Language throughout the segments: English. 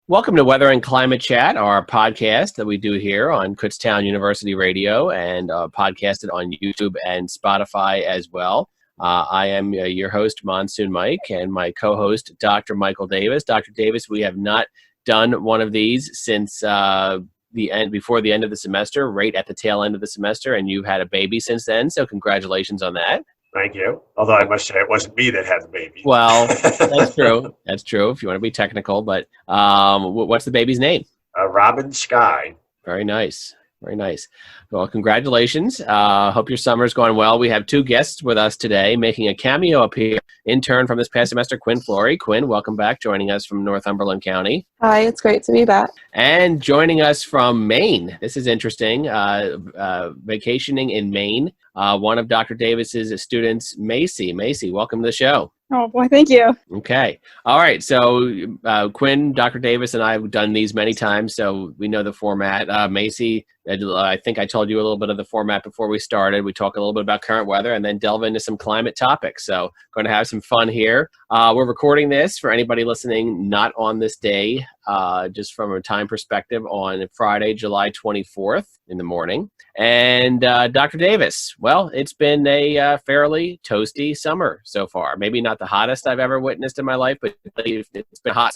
Welcome to Weather and Climate Chat, our podcast that we do here on Kutztown University Radio and podcasted on YouTube and Spotify as well. I am your host, Monsoon Mike, and my co-host, Dr. Michael Davis. Dr. Davis, we have not done one of these since before the end of the semester, right at the tail end of the semester, and you've had a baby since then, so congratulations on that. Thank you. Although I must say it wasn't me that had the baby. Well, that's true. That's true if you want to be technical. But what's the baby's name? Robin Sky. Very nice. Very nice. Well, congratulations. Hope your summer's going well. We have two guests with us today making a cameo appearance. Intern from this past semester, Quinn Flory. Quinn, welcome back, joining us from Northumberland County. Hi, it's great to be back. And joining us from Maine. This is interesting. Vacationing in Maine. One of Dr. Davis's students, Macy. Macy, welcome to the show. Oh, boy, thank you. Okay. All right. So Quinn, Dr. Davis, and I have done these many times, so we know the format. Macy, I think I told you a little bit of the format before we started. We talk a little bit about current weather and then delve into some climate topics. So going to have some fun here. We're recording this for anybody listening not on this day, just from a time perspective on Friday, July 24th in the morning. And Dr. Davis, well, it's been a fairly toasty summer so far. Maybe not the hottest I've ever witnessed in my life, but it's been hot.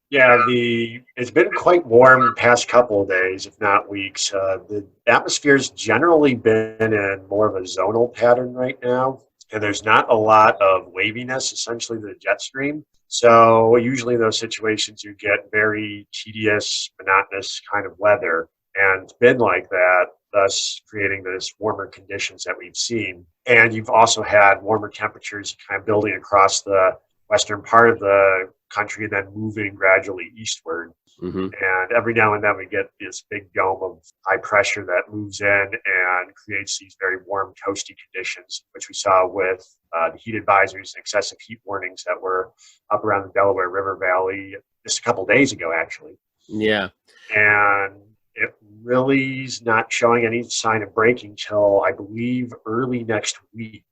Yeah, it's been quite warm the past couple of days, if not weeks. The atmosphere's generally been in more of a zonal pattern right now, and there's not a lot of waviness, essentially the jet stream. So usually in those situations, you get very tedious, monotonous kind of weather, and it's been like that, thus creating those warmer conditions that we've seen. And you've also had warmer temperatures kind of building across the western part of the country and then moving gradually eastward. Mm-hmm. And every now and then we get this big dome of high pressure that moves in and creates these very warm, toasty conditions, which we saw with the heat advisories and excessive heat warnings that were up around the Delaware River Valley just a couple of days ago, actually. Yeah. And it really is not showing any sign of breaking till, I believe, early next week.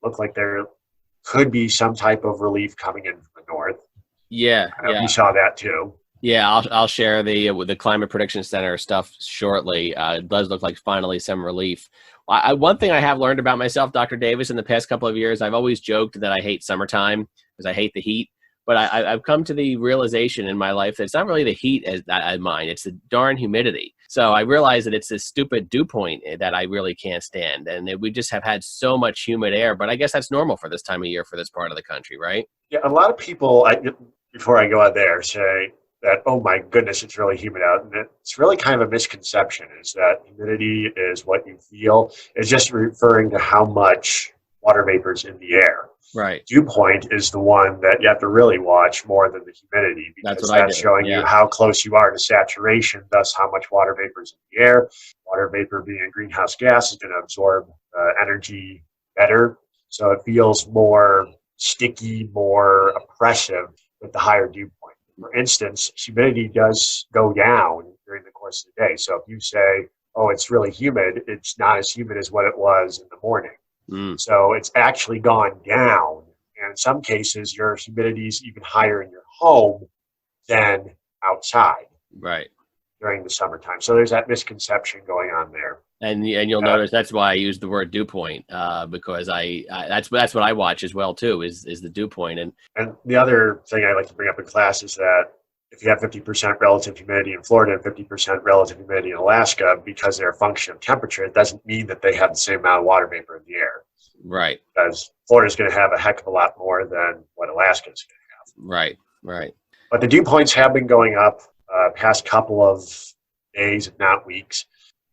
Look like there could be some type of relief coming in from the north. Yeah, we saw that too. Yeah, I'll share the Climate Prediction Center stuff shortly. It does look like finally some relief. One thing I have learned about myself, Dr. Davis, in the past couple of years, I've always joked that I hate summertime because I hate the heat. But I've come to the realization in my life that it's not really the heat as I mind, it's the darn humidity. So I realize that it's this stupid dew point that I really can't stand. And we just have had so much humid air, but I guess that's normal for this time of year for this part of the country, right? Yeah, a lot of people, before I go out there, say that, oh my goodness, it's really humid out. And it's really kind of a misconception, is that humidity is what you feel. It's just referring to how much water vapor is in the air. Right. Dew point is the one that you have to really watch more than the humidity, because that's showing you how close you are to saturation, thus how much water vapor is in the air. Water vapor being a greenhouse gas is going to absorb energy better, so it feels more sticky, more oppressive with the higher dew point. For instance, humidity does go down during the course of the day. So if you say, oh, it's really humid, it's not as humid as what it was in the morning. So it's actually gone down. And in some cases, your humidity is even higher in your home than outside. Right. During the summertime. So there's that misconception going on there. And you'll notice that's why I use the word dew point, because that's what I watch as well too, is the dew point. And the other thing I like to bring up in class is that if you have 50% relative humidity in Florida and 50% relative humidity in Alaska, because they're a function of temperature, it doesn't mean that they have the same amount of water vapor in the air. Right. Because Florida's going to have a heck of a lot more than what Alaska is going to have. Right, right. But the dew points have been going up past couple of days, if not weeks.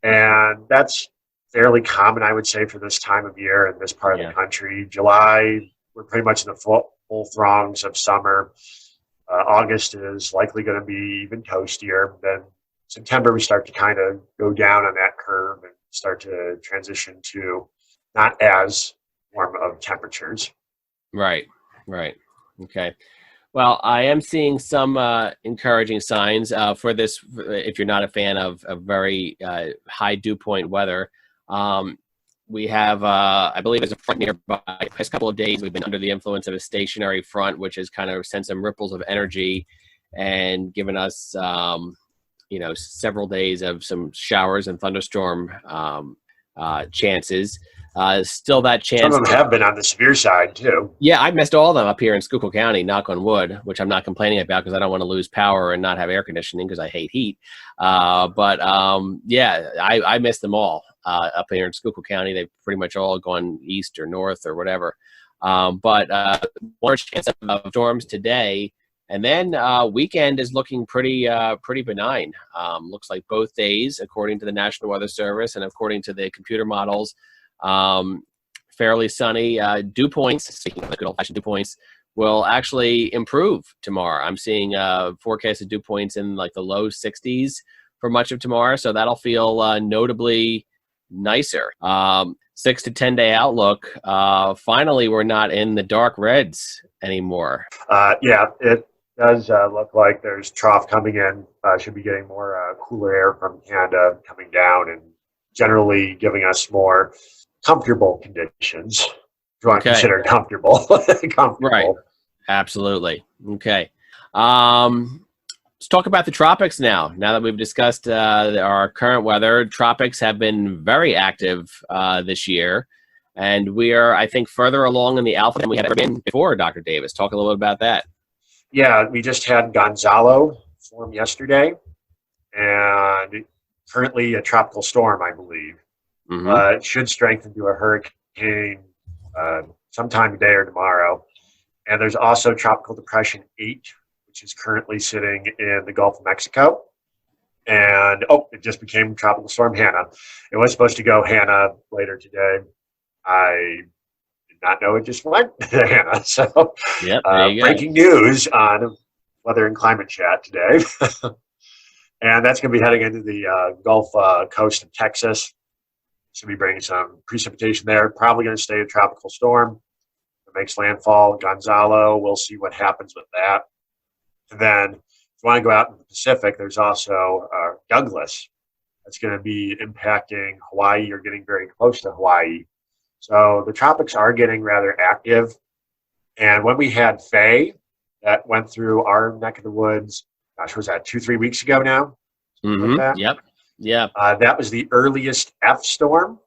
And that's fairly common, I would say, for this time of year in this part of the country. July, we're pretty much in the full throngs of summer. August is likely going to be even toastier. Then September, we start to kind of go down on that curve and start to transition to not as warm of temperatures. Right, right. Okay. Well, I am seeing some encouraging signs for this. If you're not a fan of very high dew point weather, we have, I believe, there's a front nearby. The past couple of days, we've been under the influence of a stationary front, which has kind of sent some ripples of energy and given us, several days of some showers and thunderstorm chances. Still that chance. Some of them have been on the severe side too. Yeah, I missed all of them up here in Schuylkill County, knock on wood, which I'm not complaining about because I don't want to lose power and not have air conditioning because I hate heat. I missed them all up here in Schuylkill County. They've pretty much all gone east or north or whatever. More chance of storms today. And then weekend is looking pretty benign. Looks like both days, according to the National Weather Service and according to the computer models, fairly sunny. Dew points, speaking of the good old-fashioned dew points, will actually improve tomorrow. I'm seeing forecasted dew points in like the low 60s for much of tomorrow, so that'll feel notably nicer. 6 to 10 day outlook. Finally, we're not in the dark reds anymore. It does look like there's trough coming in. Should be getting more cooler air from Canada coming down and generally giving us more comfortable conditions. If you want to consider comfortable. Right. Absolutely. Okay. Let's talk about the tropics now. Now that we've discussed our current weather, tropics have been very active this year. And we are, I think, further along in the alpha than we had ever been before, Dr. Davis. Talk a little bit about that. Yeah, we just had Gonzalo form yesterday, and currently a tropical storm, I believe. Mm-hmm. It should strengthen to a hurricane sometime today or tomorrow. And there's also Tropical Depression 8, which is currently sitting in the Gulf of Mexico. And, it just became Tropical Storm Hannah. It was supposed to go Hannah later today. I did not know it just went to Hannah. So, breaking news on Weather and Climate Chat today. And that's going to be heading into the Gulf coast of Texas. Should be bringing some precipitation there. Probably going to stay a tropical storm. It makes landfall. Gonzalo, we'll see what happens with that. And then if you want to go out in the Pacific, there's also Douglas. That's going to be impacting Hawaii or getting very close to Hawaii. So the tropics are getting rather active. And when we had Faye, that went through our neck of the woods, was that 2-3 weeks ago now? Mm-hmm. Like Yep. Yeah. That was the earliest F storm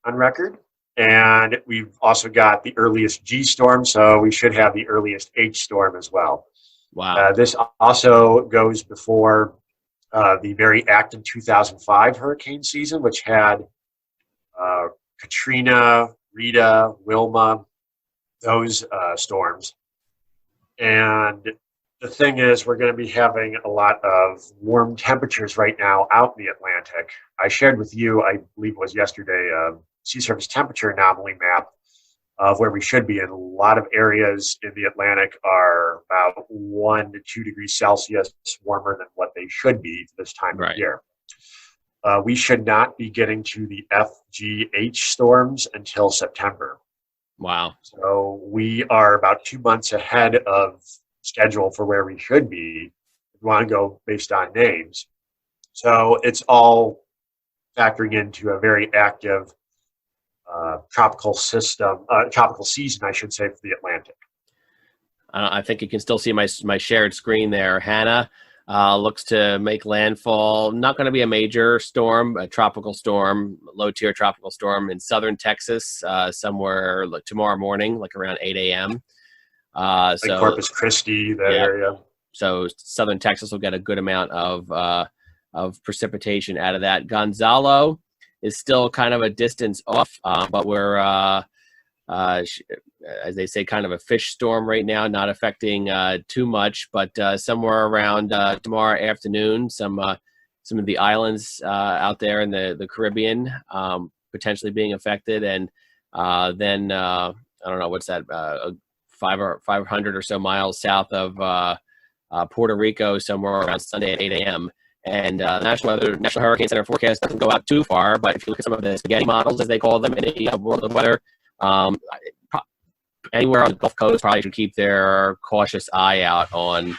on record. And we've also got the earliest G storm, so we should have the earliest H storm as well. Wow. This also goes before the very active 2005 hurricane season, which had Katrina, Rita, Wilma, those storms. And the thing is, we're going to be having a lot of warm temperatures right now out in the Atlantic. I shared with you, I believe it was yesterday, a sea surface temperature anomaly map of where we should be. And a lot of areas in the Atlantic are about 1 to 2 degrees Celsius warmer than what they should be this time of year. We should not be getting to the FGH storms until September. Wow. So we are about 2 months ahead of schedule for where we should be if we want to go based on names. So it's all factoring into a very active tropical season, I should say, for the Atlantic. I think you can still see my shared screen there. Hannah looks to make landfall. Not going to be a major storm, a tropical storm, low-tier tropical storm in southern Texas somewhere tomorrow morning, like around 8 a.m. So Corpus Christi, that area. So southern Texas will get a good amount of precipitation out of that. Gonzalo is still kind of a distance off, but we're, as they say, kind of a fish storm right now, not affecting too much, but somewhere around tomorrow afternoon, some of the islands out there in the Caribbean potentially being affected, and then I don't know, what's that, 500 or so miles south of Puerto Rico, somewhere around Sunday at 8 a.m. And the National Hurricane Center forecast doesn't go out too far, but if you look at some of the spaghetti models, as they call them in the world of weather, anywhere on the Gulf Coast probably should keep their cautious eye out on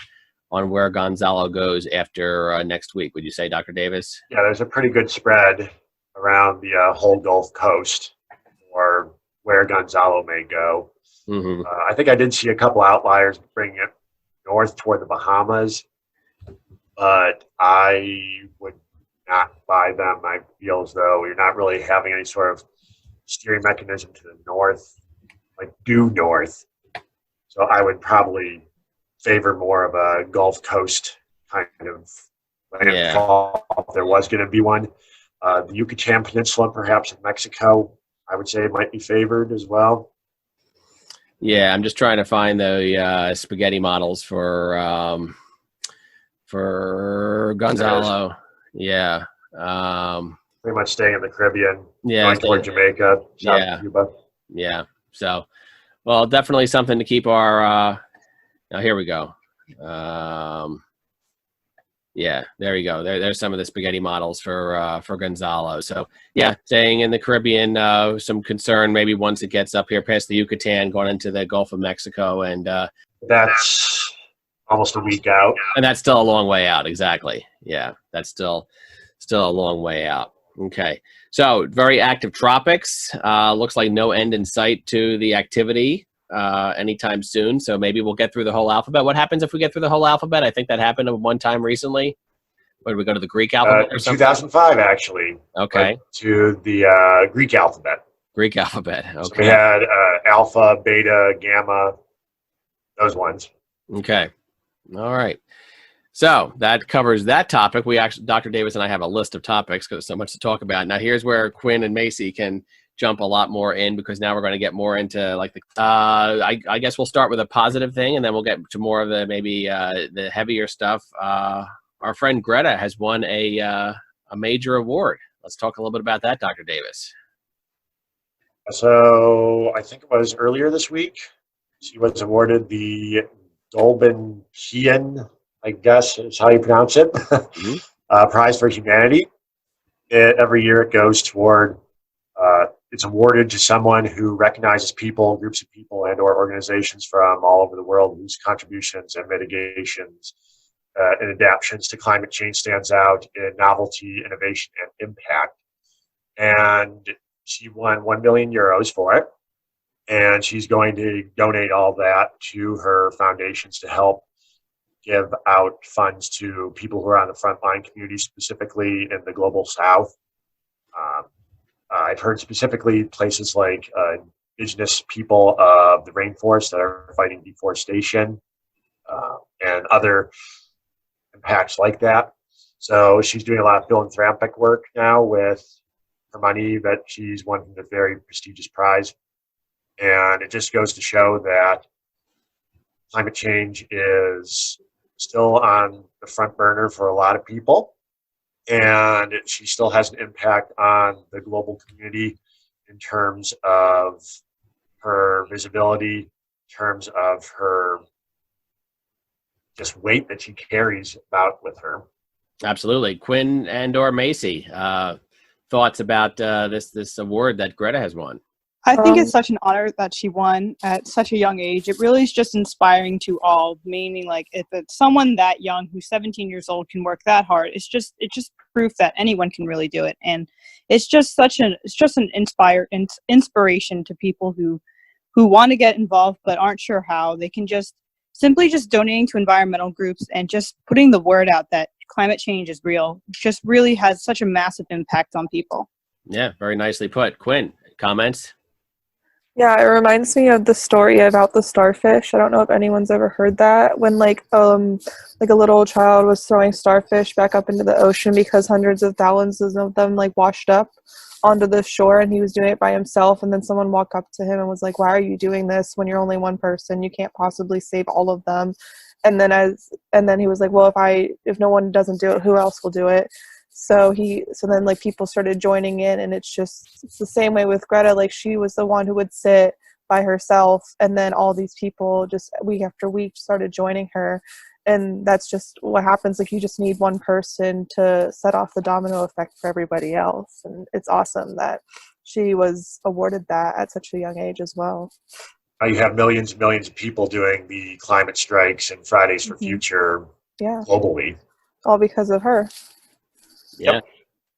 where Gonzalo goes after next week. Would you say, Dr. Davis? Yeah, there's a pretty good spread around the whole Gulf Coast for where Gonzalo may go. Mm-hmm. I think I did see a couple outliers bringing it north toward the Bahamas. but I would not buy them. I feel as though you're not really having any sort of steering mechanism to the north, like due north. So I would probably favor more of a Gulf Coast kind of landfall if there was going to be one. The Yucatan Peninsula, perhaps in Mexico, I would say might be favored as well. Yeah, I'm just trying to find the spaghetti models for Gonzalo. Yeah. Pretty much staying in the Caribbean, Yeah. going toward Jamaica, South Cuba. Yeah. So, well, definitely something to keep our. Now here we go. Yeah, there you go. There's some of the spaghetti models for Gonzalo. So yeah, staying in the Caribbean, some concern maybe once it gets up here past the Yucatan, going into the Gulf of Mexico, and that's almost a week out. And that's still a long way out. Exactly. Yeah, that's still a long way out. Okay, so very active tropics. Looks like no end in sight to the activity anytime soon. So maybe we'll get through the whole alphabet. What happens if we get through the whole alphabet? I think that happened one time recently. Where did we go to the Greek alphabet? In 2005, actually. Okay. To the Greek alphabet. Greek alphabet. Okay. So we had alpha, beta, gamma, those ones. Okay. All right. So that covers that topic. We actually, Dr. Davis and I have a list of topics because there's so much to talk about. Now here's where Quinn and Macy can jump a lot more in, because now we're going to get more into like the I guess we'll start with a positive thing, and then we'll get to more of the maybe the heavier stuff. Our friend Greta has won a major award. Let's talk a little bit about that, Dr. Davis. So I think it was earlier this week. She was awarded the Gulbenkian, I guess is how you pronounce it, Prize for Humanity. Every year it goes toward, it's awarded to someone who recognizes people, groups of people, and or organizations from all over the world whose contributions and mitigations and adaptations to climate change stands out in novelty, innovation, and impact. And she won 1 million euros for it. And she's going to donate all that to her foundations to help give out funds to people who are on the frontline communities, specifically in the global south. I've heard specifically places like indigenous people of the rainforest that are fighting deforestation and other impacts like that. So she's doing a lot of philanthropic work now with her money that she's won from the very prestigious prize. And it just goes to show that climate change is still on the front burner for a lot of people. And she still has an impact on the global community in terms of her visibility, in terms of her just weight that she carries about with her. Absolutely. Quinn and or Macy, thoughts about this award that Greta has won? I think it's such an honor that she won at such a young age. It really is just inspiring to all, meaning like if it's someone that young who's 17 years old can work that hard, it's just proof that anyone can really do it. And it's just an inspiration to people who want to get involved but aren't sure how. They can simply donating to environmental groups and just putting the word out that climate change is real, just really has such a massive impact on people. Yeah, very nicely put. Quinn, comments? Yeah, it reminds me of the story about the starfish. I don't know if anyone's ever heard that. When like a little child was throwing starfish back up into the ocean because hundreds of thousands of them like washed up onto the shore, and he was doing it by himself, and then someone walked up to him and was like, "Why are you doing this when you're only one person? You can't possibly save all of them." And then he was like, "Well, if no one doesn't do it, who else will do it?" So then like people started joining in, and it's the same way with Greta. Like she was the one who would sit by herself, and then all these people just week after week started joining her. And that's just what happens. Like you just need one person to set off the domino effect for everybody else. And it's awesome that she was awarded that at such a young age as well. You have millions and millions of people doing the climate strikes and Fridays for Future globally. All because of her. Yeah,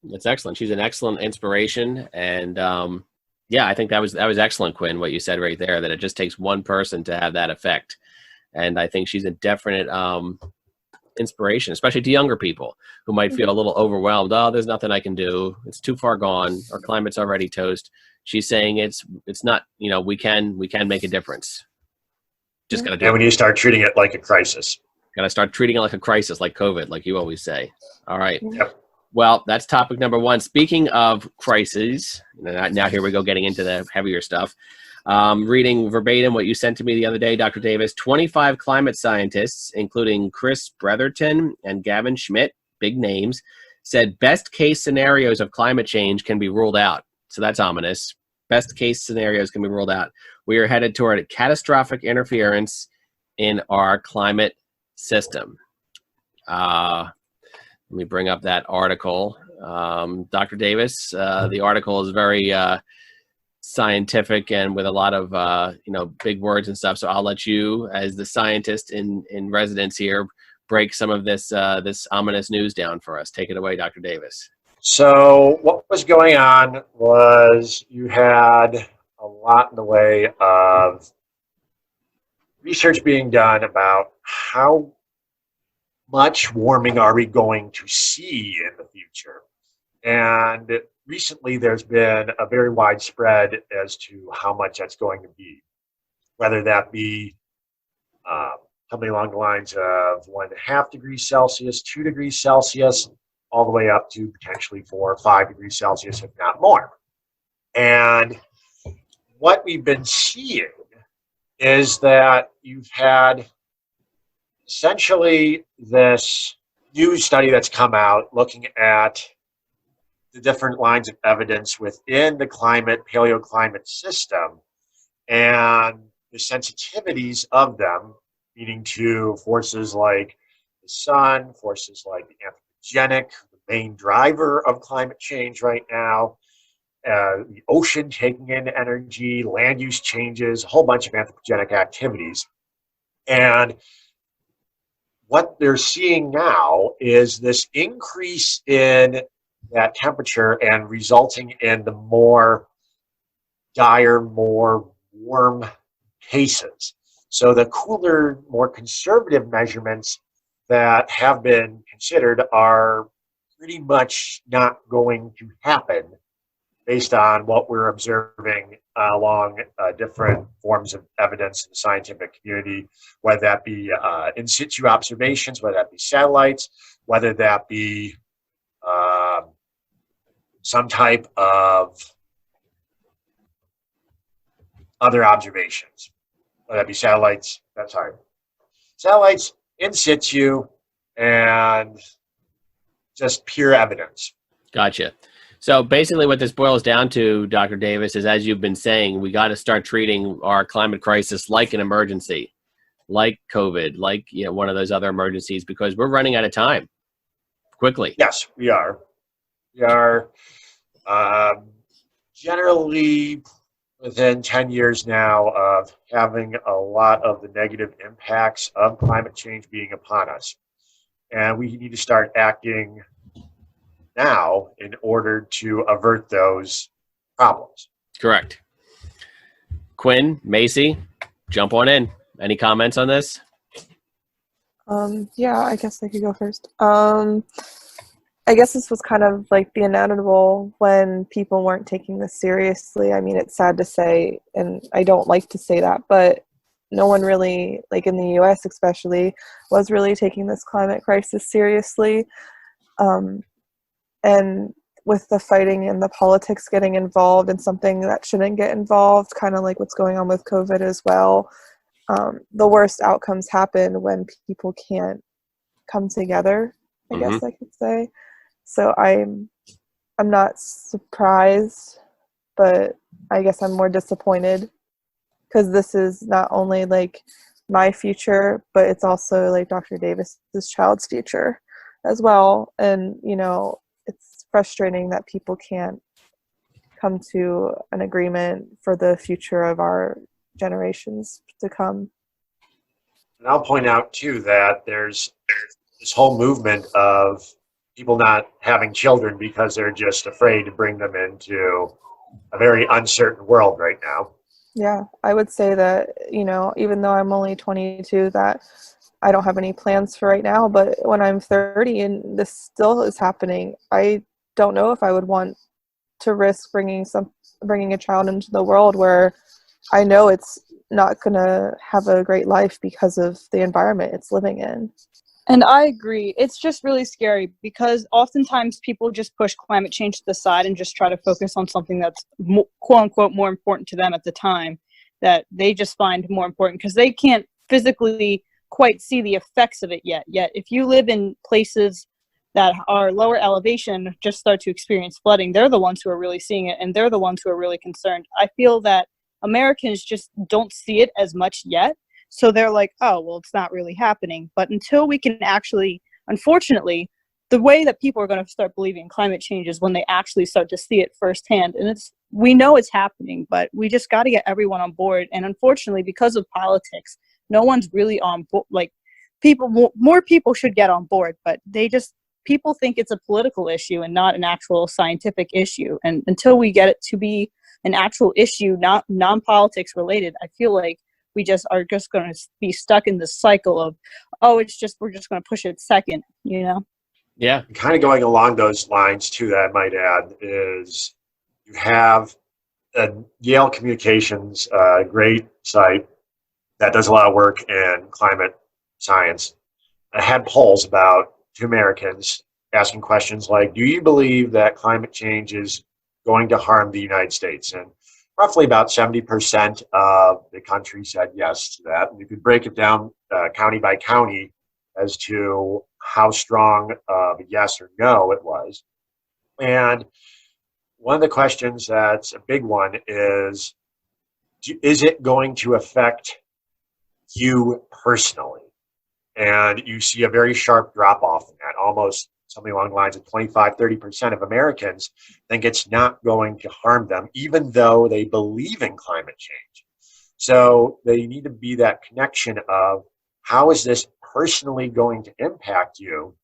that's excellent. She's an excellent inspiration. And I think that was excellent, Quinn, what you said right there, that it just takes one person to have that effect. And I think she's a definite inspiration, especially to younger people who might feel a little overwhelmed. Oh, there's nothing I can do. It's too far gone. Our climate's already toast. She's saying it's not, we can make a difference. Just got to do it. And we need to start treating it like a crisis. Got to start treating it like a crisis, like COVID, like you always say. All right. Yep. Well, that's topic number one. Speaking of crises, now here we go getting into the heavier stuff. Reading verbatim what you sent to me the other day, Dr. Davis, 25 climate scientists, including Chris Bretherton and Gavin Schmidt, big names, said best case scenarios of climate change can be ruled out. So that's ominous. Best case scenarios can be ruled out. We are headed toward catastrophic interference in our climate system. Let me bring up that article. Dr. Davis, the article is very scientific and with a lot of big words and stuff. So I'll let you, as the scientist in residence here, break some of this ominous news down for us. Take it away, Dr. Davis. So what was going on was you had a lot in the way of research being done about how much warming are we going to see in the future. And recently there's been a very widespread as to how much that's going to be, whether that be something along the lines of 1.5 degrees Celsius, 2 degrees Celsius, all the way up to potentially 4 or 5 degrees Celsius, if not more. And what we've been seeing is that you've had essentially this new study that's come out looking at the different lines of evidence within the paleoclimate system and the sensitivities of them, meaning to forces like the sun, forces like the anthropogenic, the main driver of climate change right now, the ocean taking in energy, land use changes, a whole bunch of anthropogenic activities. And what they're seeing now is this increase in that temperature and resulting in the more dire, more warm cases. So the cooler, more conservative measurements that have been considered are pretty much not going to happen based on what we're observing along different forms of evidence in the scientific community, whether that be in situ observations, whether that be satellites, whether that be some type of other observations, whether that be satellites in situ and just pure evidence. Gotcha. So basically what this boils down to, Dr. Davis, is, as you've been saying, we got to start treating our climate crisis like an emergency, like COVID, like one of those other emergencies, because we're running out of time quickly. Yes, we are. We are generally within 10 years now of having a lot of the negative impacts of climate change being upon us. And we need to start acting now in order to avert those problems. Correct. Quinn, Macy, jump on in. Any comments on this? Yeah, I guess I could go first. I guess this was kind of like the inevitable when people weren't taking this seriously. I mean, it's sad to say, and I don't like to say that, but no one really, like in the US especially, was really taking this climate crisis seriously. And with the fighting and the politics getting involved in something that shouldn't get involved, kind of like what's going on with COVID as well, the worst outcomes happen when people can't come together, I guess I could say. So I'm not surprised, but I guess I'm more disappointed because this is not only like my future, but it's also like Dr. Davis's child's future as well. And, it's frustrating that people can't come to an agreement for the future of our generations to come. And I'll point out too that there's this whole movement of people not having children because they're just afraid to bring them into a very uncertain world right now. Yeah, I would say that, even though I'm only 22, that I don't have any plans for right now, but when I'm 30 and this still is happening, I don't know if I would want to risk bringing a child into the world where I know it's not going to have a great life because of the environment it's living in. And I agree. It's just really scary because oftentimes people just push climate change to the side and just try to focus on something that's quote unquote more important to them at the time, that they just find more important because they can't physically quite see the effects of it yet. Yet if you live in places that are lower elevation, just start to experience flooding, they're the ones who are really seeing it, and they're the ones who are really concerned. I feel that Americans just don't see it as much yet. So they're like, oh, well, it's not really happening. But until we can actually, unfortunately, the way that people are going to start believing in climate change is when they actually start to see it firsthand. And we know it's happening, but we just got to get everyone on board. And unfortunately, because of politics, no one's really on board. Like, more people should get on board, but people think it's a political issue and not an actual scientific issue. And until we get it to be an actual issue, not non-politics related, I feel like we just are just going to be stuck in this cycle of, oh, we're just going to push it second, you know? Yeah. Kind of going along those lines too, that I might add, is you have Yale Communications, a great site that does a lot of work in climate science. I had polls to Americans asking questions like, do you believe that climate change is going to harm the United States? And roughly about 70% of the country said yes to that. And you could break it down county by county as to how strong of a yes or no it was. And one of the questions that's a big one is it going to affect you personally? And you see a very sharp drop off in that, almost something along the lines of 25-30% of Americans think it's not going to harm them, even though they believe in climate change. So they need to be that connection of, how is this personally going to impact you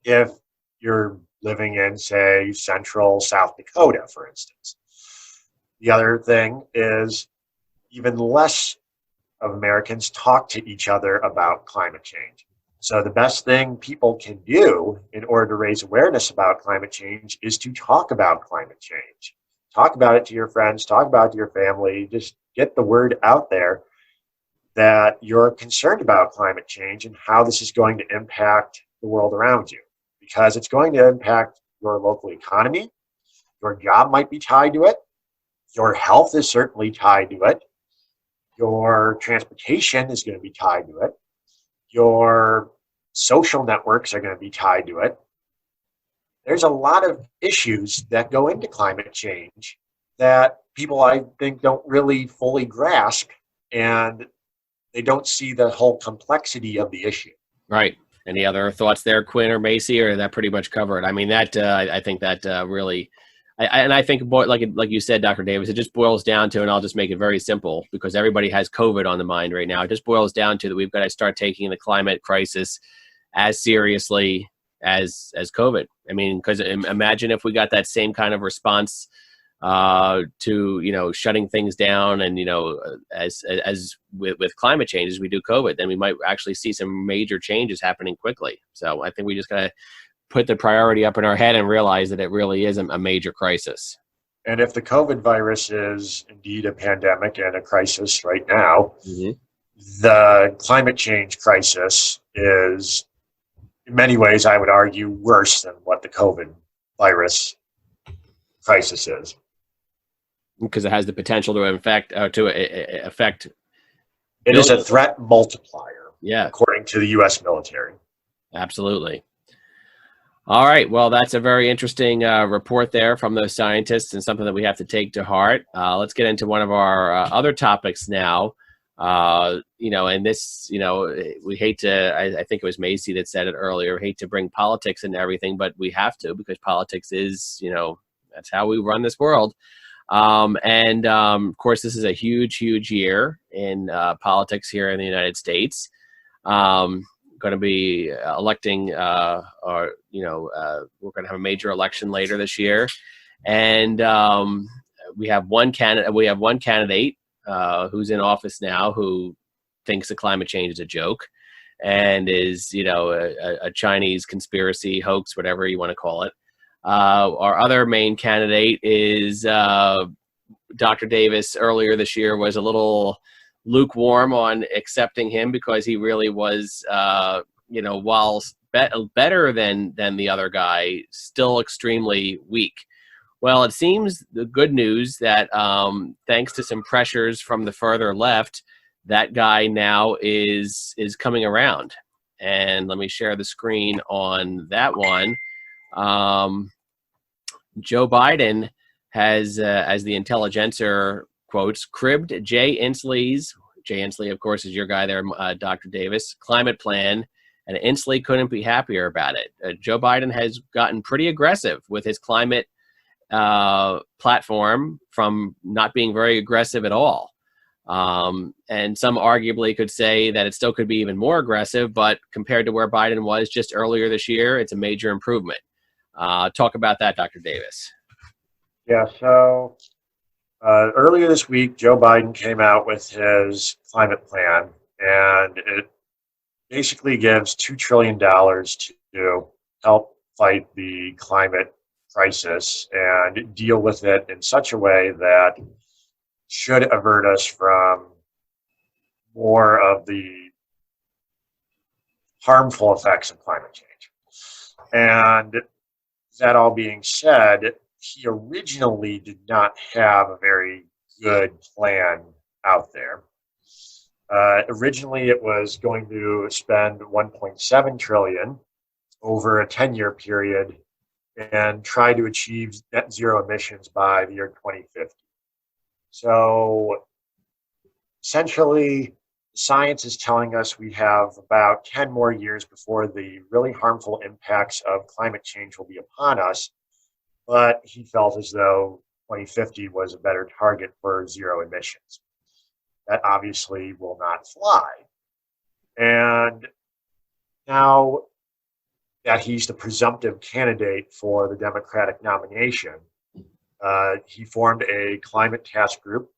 if you're living in, say, central South Dakota, for instance. The other thing is, even less of Americans talk to each other about climate change. So the best thing people can do in order to raise awareness about climate change is to talk about climate change. Talk about it to your friends, talk about it to your family, just get the word out there that you're concerned about climate change and how this is going to impact the world around you. Because it's going to impact your local economy, your job might be tied to it, your health is certainly tied to it, your transportation is going to be tied to it, your social networks are going to be tied to it. There's a lot of issues that go into climate change that people, I think, don't really fully grasp, and they don't see the whole complexity of the issue. Right. Any other thoughts there, Quinn or Macy, or that pretty much covered? I mean, that I think that really, I think, like you said, Dr. Davis, it just boils down to, and I'll just make it very simple because everybody has COVID on the mind right now. It just boils down to that we've got to start taking the climate crisis as seriously as COVID. I mean, because imagine if we got that same kind of response to shutting things down, and as with climate change as we do COVID, then we might actually see some major changes happening quickly. So I think we just gotta put the priority up in our head and realize that it really is a major crisis. And if the COVID virus is indeed a pandemic and a crisis right now, the climate change crisis is, in many ways, I would argue, worse than what the COVID virus crisis is. Because it has the potential to affect. It is a threat multiplier. Yeah, according to the U.S. military. Absolutely. All right. Well, that's a very interesting report there from those scientists, and something that we have to take to heart. Let's get into one of our other topics now. And this, we hate to, I think it was Macy that said it earlier, hate to bring politics into everything, but we have to, because politics is, that's how we run this world. Of course, this is a huge year in politics here in the United States. Going to be electing, we're going to have a major election later this year, and we have one candidate who's in office now who thinks that climate change is a joke, and is, a Chinese conspiracy hoax, whatever you want to call it. Our other main candidate is Dr. Davis. Earlier this year was a little lukewarm on accepting him because he really was, while better than the other guy, still extremely weak. Well, it seems the good news that thanks to some pressures from the further left, that guy now is coming around. And let me share the screen on that one. Joe Biden has, as the Intelligencer quotes, cribbed Jay Inslee, of course, is your guy there, Dr. Davis, climate plan, and Inslee couldn't be happier about it. Joe Biden has gotten pretty aggressive with his climate platform from not being very aggressive at all. And some arguably could say that it still could be even more aggressive, but compared to where Biden was just earlier this year, it's a major improvement. Talk about that, Dr. Davis. Yeah, so earlier this week, Joe Biden came out with his climate plan, and it basically gives $2 trillion to help fight the climate crisis and deal with it in such a way that should avert us from more of the harmful effects of climate change. And that all being said, he originally did not have a very good plan out there. Originally, it was going to spend $1.7 trillion over a 10-year period and try to achieve net zero emissions by the year 2050. So essentially, science is telling us we have about 10 more years before the really harmful impacts of climate change will be upon us, but he felt as though 2050 was a better target for zero emissions. That obviously will not fly. And now that he's the presumptive candidate for the Democratic nomination, he formed a climate task group,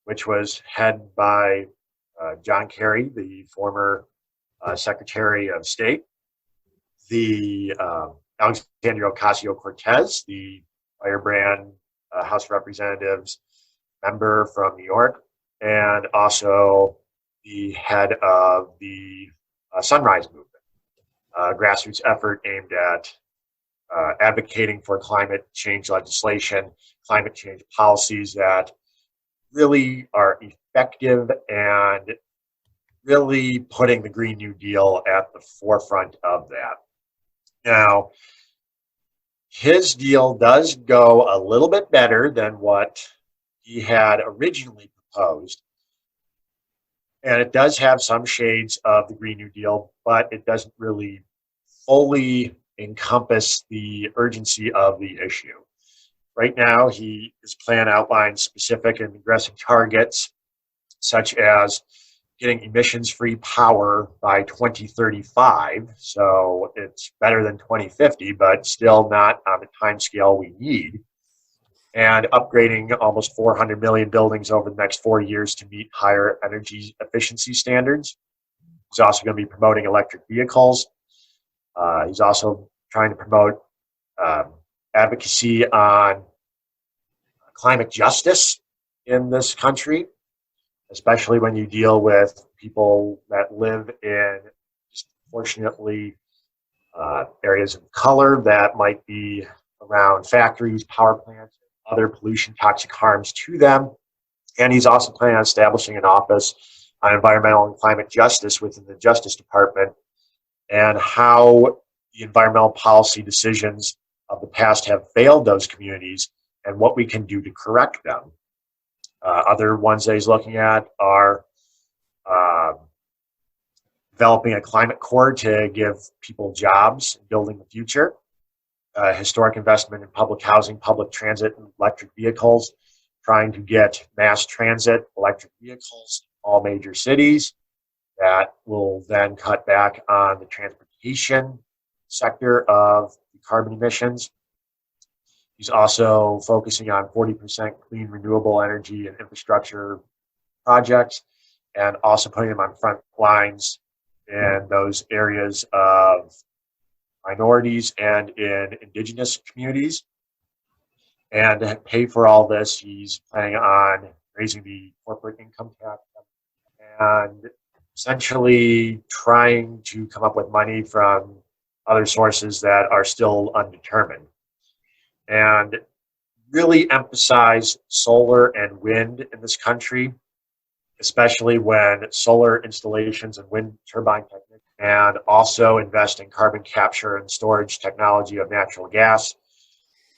which was headed by John Kerry, the former Secretary of State, the Alexandria Ocasio-Cortez, the firebrand House of Representatives member from New York, and also the head of the Sunrise Movement, a grassroots effort aimed at advocating for climate change legislation, climate change policies that really are effective and really putting the Green New Deal at the forefront of that. Now, his deal does go a little bit better than what he had originally proposed. And it does have some shades of the Green New Deal, but it doesn't really fully encompass the urgency of the issue. Right now, his plan outlines specific and aggressive targets, such as getting emissions-free power by 2035. So it's better than 2050, but still not on the timescale we need. And upgrading almost 400 million buildings over the next 4 years to meet higher energy efficiency standards. He's also going to be promoting electric vehicles. He's also trying to promote advocacy on climate justice in this country, especially when you deal with people that live in disproportionately areas of color that might be around factories, power plants, and other pollution, toxic harms to them. And he's also planning on establishing an office on environmental and climate justice within the Justice Department, and how the environmental policy decisions of the past have failed those communities and what we can do to correct them. Other ones that he's looking at are developing a climate corps to give people jobs, building the future, historic investment in public housing, public transit, and electric vehicles, trying to get mass transit, electric vehicles in all major cities. That will then cut back on the transportation sector of carbon emissions. He's also focusing on 40% clean renewable energy and infrastructure projects, and also putting them on front lines in those areas of minorities and in indigenous communities. And to pay for all this, he's planning on raising the corporate income tax and essentially trying to come up with money from other sources that are still undetermined. And really emphasize solar and wind in this country, especially when solar installations and wind turbine techniques, and also invest in carbon capture and storage technology of natural gas,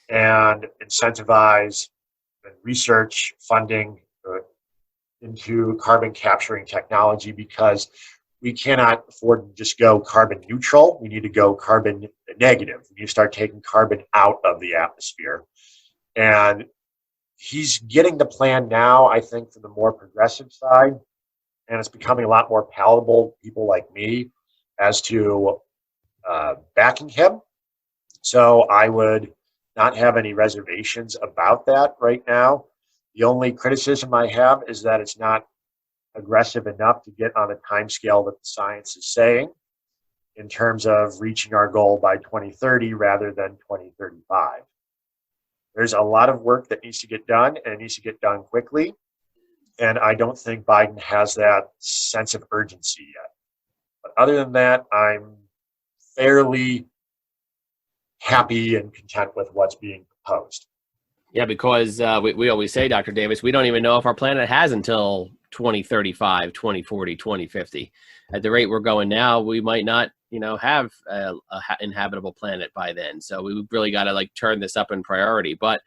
and incentivize and research funding into carbon capturing technology, because we cannot afford to just go carbon neutral. We need to go carbon negative. We need to start taking carbon out of the atmosphere. And he's getting the plan now, I think, from the more progressive side, and it's becoming a lot more palatable to people like me as to backing him. So I would not have any reservations about that right now. The only criticism I have is that it's not aggressive enough to get on the timescale that the science is saying in terms of reaching our goal by 2030 rather than 2035. There's a lot of work that needs to get done, and it needs to get done quickly. And I don't think Biden has that sense of urgency yet. But other than that, I'm fairly happy and content with what's being proposed. Yeah, because we always say, Dr. Davis, we don't even know if our planet has until 2035, 2040, 2050. At the rate we're going now, we might not, have a inhabitable planet by then. So we really got to turn this up in priority. But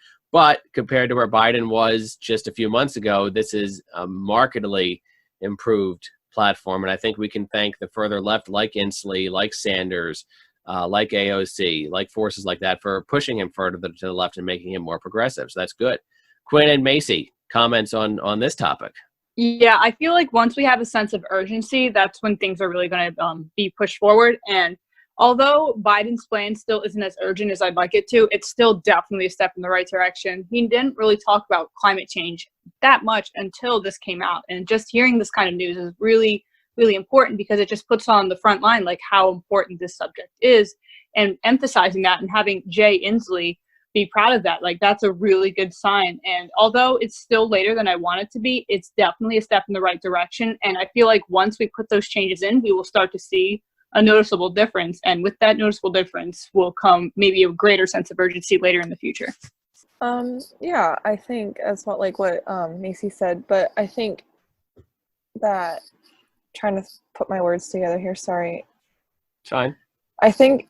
compared to where Biden was just a few months ago, this is a markedly improved platform. And I think we can thank the further left, like Inslee, like Sanders, like AOC, like forces like that, for pushing him further to the left and making him more progressive. So that's good. Quinn and Macy, comments on this topic? Yeah, I feel like once we have a sense of urgency, that's when things are really going to be pushed forward. And although Biden's plan still isn't as urgent as I'd like it to, it's still definitely a step in the right direction. He didn't really talk about climate change that much until this came out. And just hearing this kind of news is really, really important, because it just puts on the front line how important this subject is, and emphasizing that and having Jay Inslee be proud of that. That's a really good sign. And although it's still later than I want it to be, it's definitely a step in the right direction. And I feel like once we put those changes in, we will start to see a noticeable difference. And with that noticeable difference will come maybe a greater sense of urgency later in the future. Yeah, I think as well, what Macy said, but I think that, trying to put my words together here, sorry. Fine. I think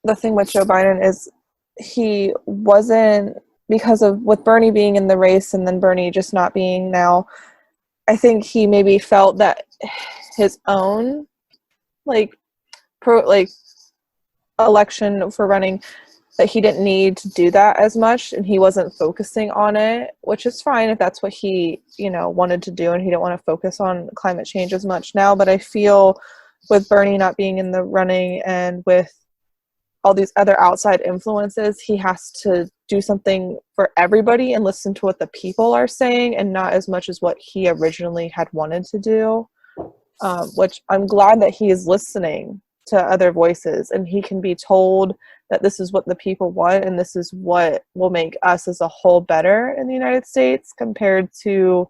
the thing with Joe Biden is he wasn't, because of with Bernie being in the race and then Bernie just not being now, I think he maybe felt that his own election for running, that he didn't need to do that as much, and he wasn't focusing on it, which is fine if that's what he wanted to do, and he didn't want to focus on climate change as much now. But I feel with Bernie not being in the running and with all these other outside influences, he has to do something for everybody and listen to what the people are saying, and not as much as what he originally had wanted to do, which I'm glad that he is listening to other voices, and he can be told that this is what the people want, and this is what will make us as a whole better in the United States, compared to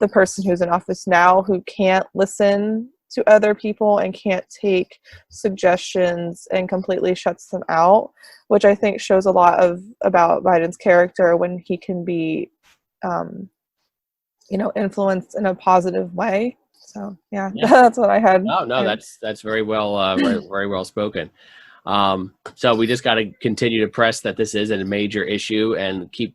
the person who's in office now, who can't listen to other people and can't take suggestions and completely shuts them out, which I think shows a lot about Biden's character, when he can be, influenced in a positive way. So yeah. That's what I had. No, that's very well, very well spoken. So we just got to continue to press that this is a major issue, and keep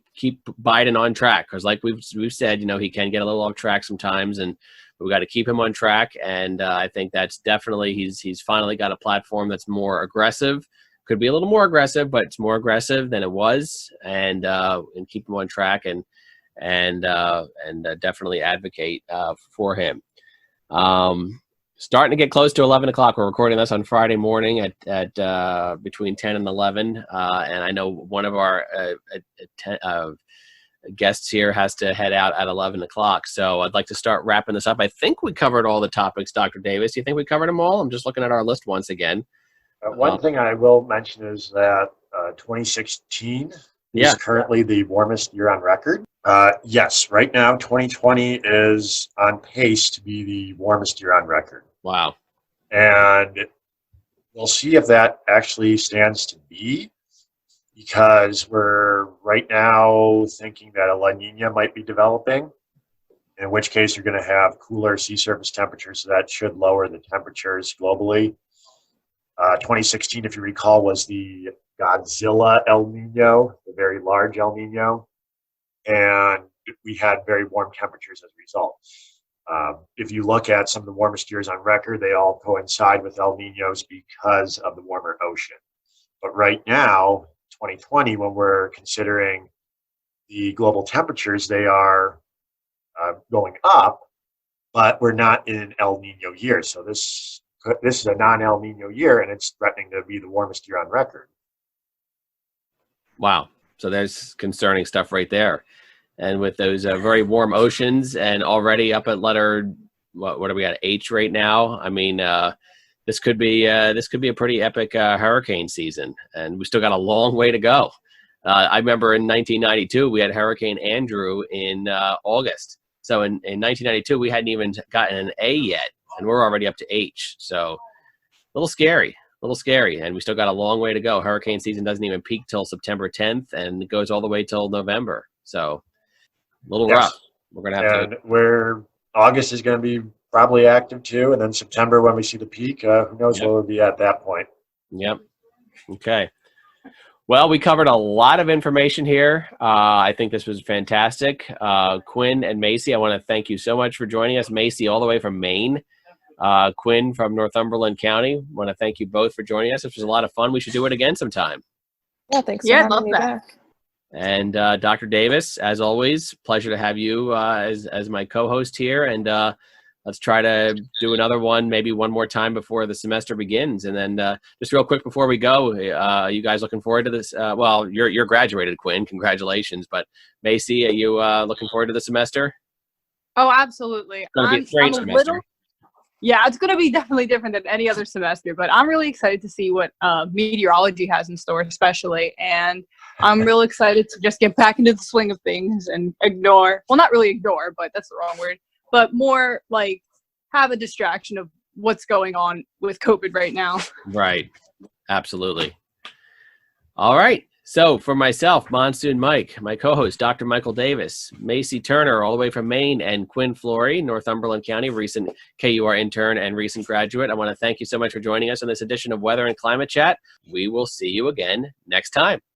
Biden on track, because like we've said, he can get a little off track sometimes, and we got to keep him on track. And I think that's definitely, he's finally got a platform that's more aggressive. Could be a little more aggressive, but it's more aggressive than it was, and keep him on track, and definitely advocate for him. Starting to get close to 11 o'clock. We're recording this on Friday morning at between 10 and 11. And I know one of our guests here has to head out at 11 o'clock. So I'd like to start wrapping this up. I think we covered all the topics, Dr. Davis. Do you think we covered them all? I'm just looking at our list once again. One thing I will mention is that 2016 is currently the warmest year on record. Yes, right now 2020 is on pace to be the warmest year on record. Wow. And we'll see if that actually stands to be, because we're right now thinking that a La Nina might be developing, in which case you're going to have cooler sea surface temperatures, so that should lower the temperatures globally. 2016, if you recall, was the Godzilla El Nino, the very large El Nino, and we had very warm temperatures as a result. If you look at some of the warmest years on record, they all coincide with El Ninos because of the warmer ocean. But right now, 2020, when we're considering the global temperatures, they are going up, but we're not in an El Nino year. So this is a non-El Nino year, and it's threatening to be the warmest year on record. Wow. So there's concerning stuff right there. And with those very warm oceans and already up at letter, what are we at, H right now? I mean, this could be a pretty epic hurricane season, and we still got a long way to go. I remember in 1992 we had Hurricane Andrew in August. So in 1992 we hadn't even gotten an A yet, and we're already up to H. So a little scary, and we still got a long way to go. Hurricane season doesn't even peak till September 10th, and it goes all the way till November. So a little rough. We're gonna have to. Where August is going to be probably active too, and then September when we see the peak, who knows where we'll be at that point. Yep. Okay. Well, we covered a lot of information here. I think this was fantastic. Quinn and Macy, I want to thank you so much for joining us. Macy, all the way from Maine. Quinn from Northumberland County. I want to thank you both for joining us. This was a lot of fun. We should do it again sometime. Yeah, thanks for having me back. And Dr. Davis, as always, pleasure to have you as my co-host here. And let's try to do another one, maybe one more time before the semester begins. And then just real quick before we go, you guys looking forward to this? Well, you're graduated, Quinn. Congratulations. But Macy, are you looking forward to the semester? Oh, absolutely. It's going to be a strange semester. Yeah, it's going to be definitely different than any other semester, but I'm really excited to see what meteorology has in store, especially. And I'm real excited to just get back into the swing of things and not really ignore, but that's the wrong word, but more like have a distraction of what's going on with COVID right now. Right. Absolutely. All right. So for myself, Monsoon Mike, my co-host, Dr. Michael Davis, Macy Turner, all the way from Maine, and Quinn Flory, Northumberland County, recent KUR intern and recent graduate. I want to thank you so much for joining us on this edition of Weather and Climate Chat. We will see you again next time.